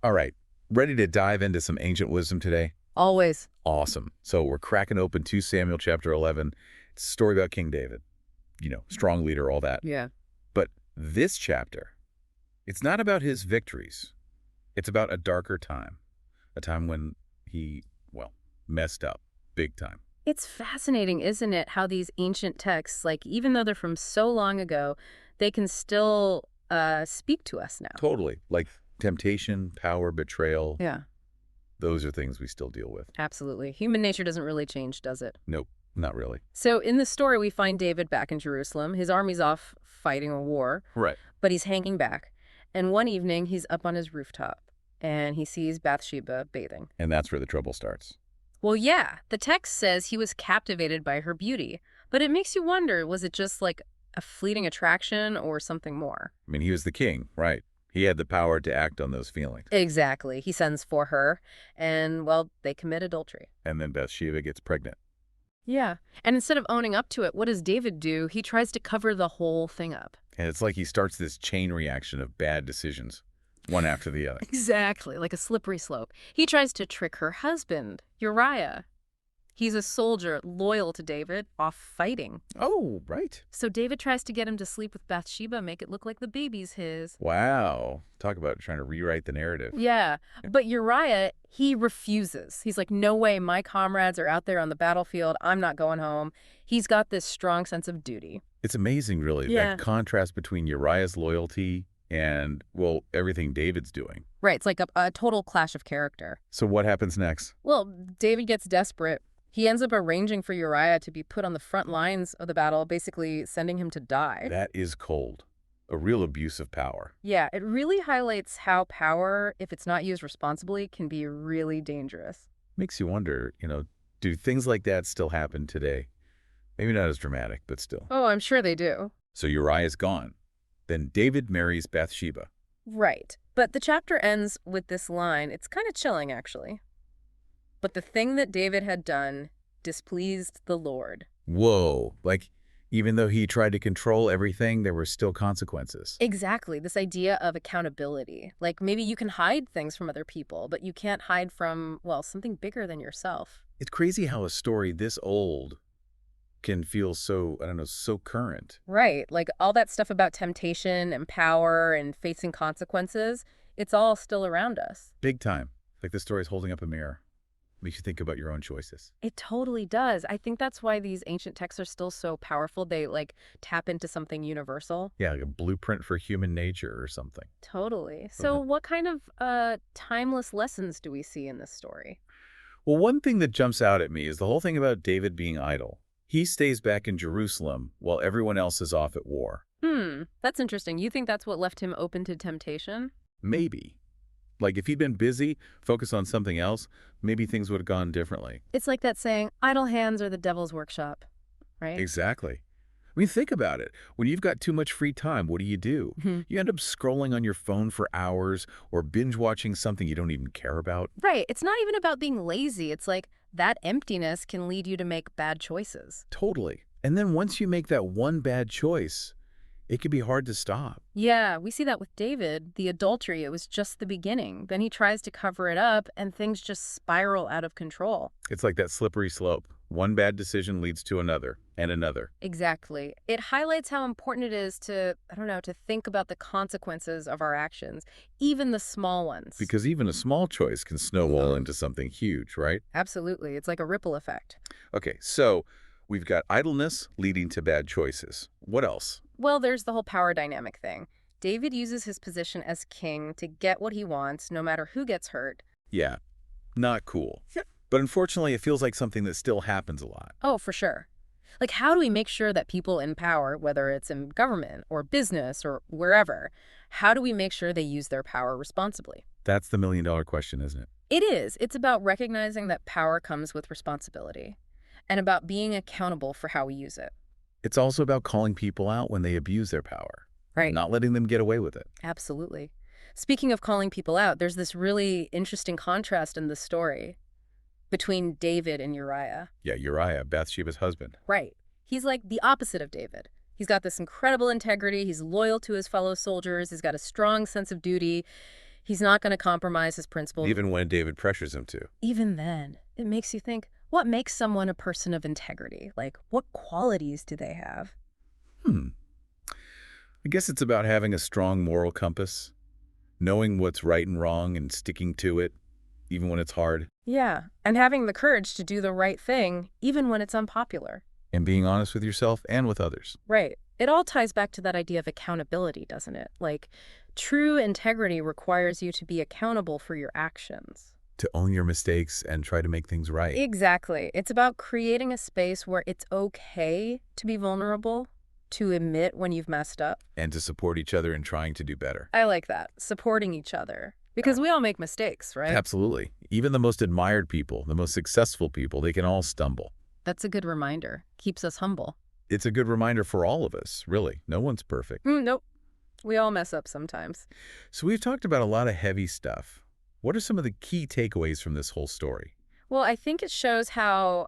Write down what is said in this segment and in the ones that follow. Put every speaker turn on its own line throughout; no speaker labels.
All right, ready to dive into some ancient wisdom today?
Always.
Awesome. So we're cracking open 2 Samuel chapter 11. It's a story about King David. Strong leader, all that.
Yeah.
But this chapter, it's not about his victories. It's about a darker time, a time when he, well, messed up big time.
It's fascinating, isn't it, how these ancient texts, like, even though they're from so long ago, they can still speak to us now.
Totally. Like temptation, power, betrayal,
Yeah,
those are things we still deal with.
absolutely. Human nature doesn't really change, does it?
Nope, not really.
So in the story, we find David back in Jerusalem. His army's off fighting a war,
Right.
but he's hanging back. And one evening, he's up on his rooftop, and he sees Bathsheba bathing.
And that's where the trouble starts.
Well, yeah, the text says he was captivated by her beauty, but it makes you wonder, was it just like a fleeting attraction or something more?
I mean, he was the king, right? He had the power to act on those feelings.
Exactly. He sends for her, and, well, they commit adultery.
And then Bathsheba gets pregnant.
Yeah. And instead of owning up to it, what does David do? He tries to cover the whole thing up.
And it's like he starts this chain reaction of bad decisions, one after the other.
Exactly, like a slippery slope. He tries to trick her husband, Uriah. He's a soldier loyal to David, off fighting.
Oh, right.
So David tries to get him to sleep with Bathsheba, make it look like the baby's his.
Wow. Talk about trying to rewrite the narrative.
Yeah, but Uriah, he refuses. He's like, no way, my comrades are out there on the battlefield. I'm not going home. He's got this strong sense of duty.
It's amazing, really,
Yeah.
that contrast between Uriah's loyalty and, well, everything David's doing.
Right, it's like a total clash of character.
So what happens next?
Well, David gets desperate. He ends up arranging for Uriah to be put on the front lines of the battle, basically sending him to die.
That is cold. A real abuse of power.
Yeah, it really highlights how power, if it's not used responsibly, can be really dangerous.
Makes you wonder, do things like that still happen today? Maybe not as dramatic, but still.
Oh, I'm sure they do.
So Uriah's gone. Then David marries Bathsheba.
Right. But the chapter ends with this line. It's kind of chilling, actually. But the thing that David had done displeased the Lord.
Whoa. Like, even though he tried to control everything, there were still consequences.
Exactly. This idea of accountability. Like, maybe you can hide things from other people, but you can't hide from, well, something bigger than yourself.
It's crazy how a story this old can feel so, I don't know, so current.
Right. Like, all that stuff about temptation and power and facing consequences, it's all still around us.
Big time. Like the story's holding up a mirror. Makes you think about your own choices.
It totally does. I think that's why these ancient texts are still so powerful. They, like, tap into something universal.
Yeah, like a blueprint for human nature or something.
Totally. So what kind of timeless lessons do we see in this story?
Well, one thing that jumps out at me is the whole thing about David being idle. He stays back in Jerusalem while everyone else is off at war.
That's interesting. You think that's what left him open to temptation?
Maybe. Like, if he'd been busy, focused on something else, maybe things would have gone differently.
It's like that saying, idle hands are the devil's workshop, right?
Exactly. I mean, think about it. When you've got too much free time, what do? You end up scrolling on your phone for hours or binge watching something you don't even care about.
Right. It's not even about being lazy. It's like that emptiness can lead you to make bad choices.
Totally. And then once you make that one bad choice, it can be hard to stop.
Yeah, we see that with David. The adultery, it was just the beginning. Then he tries to cover it up, and things just spiral out of control.
It's like that slippery slope. One bad decision leads to another and another.
Exactly. It highlights how important it is to, to think about the consequences of our actions, even the small ones.
Because even a small choice can snowball into something huge, right?
Absolutely. It's like a ripple effect.
Okay, so we've got idleness leading to bad choices. What else?
Well, there's the whole power dynamic thing. David uses his position as king to get what he wants, no matter who gets hurt.
Yeah, not cool. But unfortunately, it feels like something that still happens a lot.
Oh, for sure. Like, how do we make sure that people in power, whether it's in government or business or wherever, how do we make sure they use their power responsibly?
That's the million-dollar question, isn't it?
It is. It's about recognizing that power comes with responsibility and about being accountable for how we use it.
It's also about calling people out when they abuse their power.
Right.
Not letting them get away with it.
Absolutely. Speaking of calling people out, there's this really interesting contrast in the story between David and Uriah.
Yeah, Uriah, Bathsheba's husband.
Right. He's like the opposite of David. He's got this incredible integrity. He's loyal to his fellow soldiers. He's got a strong sense of duty. He's not going to compromise his principles.
Even when David pressures him to.
Even then, it makes you think, what makes someone a person of integrity? Like, what qualities do they have?
I guess it's about having a strong moral compass, knowing what's right and wrong and sticking to it, even when it's hard,
Yeah, and having the courage to do the right thing, even when it's unpopular.
and being honest with yourself and with others.
Right. It all ties back to that idea of accountability, doesn't it? Like, true integrity requires you to be accountable for your actions.
To own your mistakes and try to make things right.
Exactly. It's about creating a space where it's okay to be vulnerable, to admit when you've messed up.
And to support each other in trying to do better.
I like that. Supporting each other. Because we all make mistakes, right?
Absolutely. Even the most admired people, the most successful people, they can all stumble.
That's a good reminder. Keeps us humble.
It's a good reminder for all of us, really. No one's perfect.
Nope. We all mess up sometimes.
So we've talked about a lot of heavy stuff. What are some of the key takeaways from this whole story?
Well, I think it shows how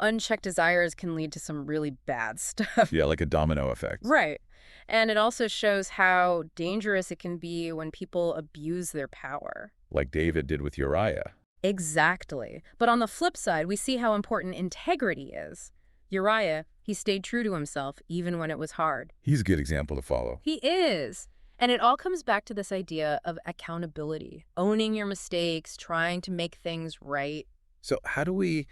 unchecked desires can lead to some really bad stuff.
Yeah, like a domino effect.
Right. And it also shows how dangerous it can be when people abuse their power.
Like David did with Uriah.
Exactly. But on the flip side, we see how important integrity is. Uriah, he stayed true to himself even when it was hard.
He's a good example to follow.
He is. And it all comes back to this idea of accountability, owning your mistakes, trying to make things right.
So how do we,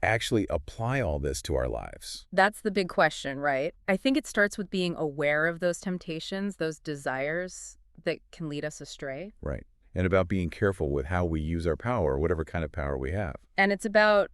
actually apply all this to our lives?
That's the big question, right? I think it starts with being aware of those temptations, those desires that can lead us astray.
Right. And about being careful with how we use our power, whatever kind of power we have.
And it's about,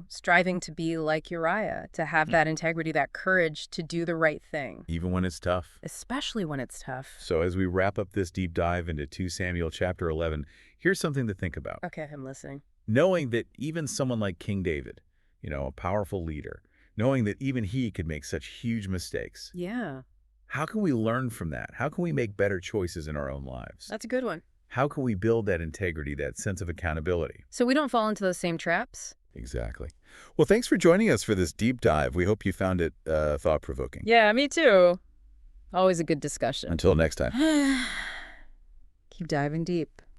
striving to be like Uriah, to have that integrity, that courage to do the right thing.
Even when it's tough.
Especially when it's tough.
So as we wrap up this deep dive into 2 Samuel chapter 11, here's something to think about.
Okay, I'm listening.
Knowing that even someone like King David, a powerful leader, knowing that even he could make such huge mistakes.
Yeah.
How can we learn from that? How can we make better choices in our own lives?
That's a good one.
How can we build that integrity, that sense of accountability?
So we don't fall into those same traps?
Exactly. Well, thanks for joining us for this deep dive. We hope you found it thought-provoking.
Yeah, me too. Always a good discussion.
Until next time.
Keep diving deep.